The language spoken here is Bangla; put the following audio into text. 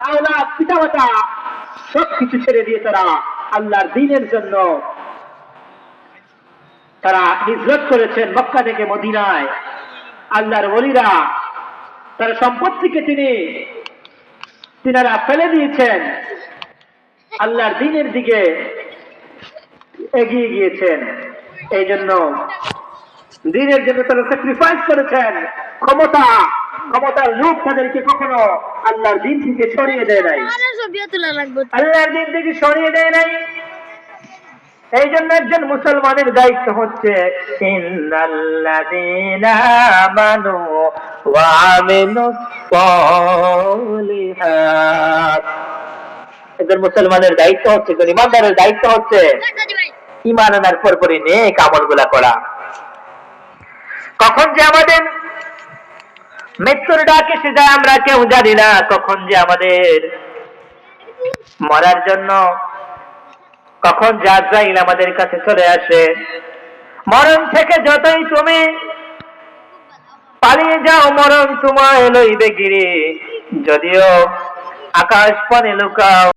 আওলাদ পিতামাতা সবকিছু ছেড়ে দিয়ে তারা আল্লাহর দ্বীনের জন্য তারা হিজরত করেছেন মক্কা থেকে মদিনায়। আল্লাহর ওলিরা তার সম্পত্তিকে তিনারা ফেলে দিয়েছেন, আল্লাহর দ্বীনের দিকে এগিয়ে গিয়েছেন। এই জন্য দ্বীনের জন্য তারা স্যাক্রিফাইস করেছেন। ক্ষমতার লোভ তাদেরকে কখনো আল্লাহর দ্বীন থেকে সরিয়ে দেয় নাই, আল্লাহর দ্বীন থেকে সরিয়ে দেয় নাই। এই জন্য একজন মুসলমানের দায়িত্ব হচ্ছে ইন্নাল্লাযীনা আমানু ওয়া আমিলুস সালিহাত। একজন মুসলমানের দায়িত্ব হচ্ছে, একজন ইমানদারের দায়িত্ব হচ্ছে ঈমান আনার পরপরই নেক আমলগুলা করা। কখন যে আমাদের মৃত্যুর ডাক এসে যায় আমরা কেউ জানি না, কখন যে আমাদের মরার জন্য কখন যে আজরাইল আমাদের কাছে চলে আসে। মরণ থেকে যতই তুমি পালিয়ে যাও, মরণ তোমায় লইবে গিরে, যদিও আকাশ পানে লুকাও।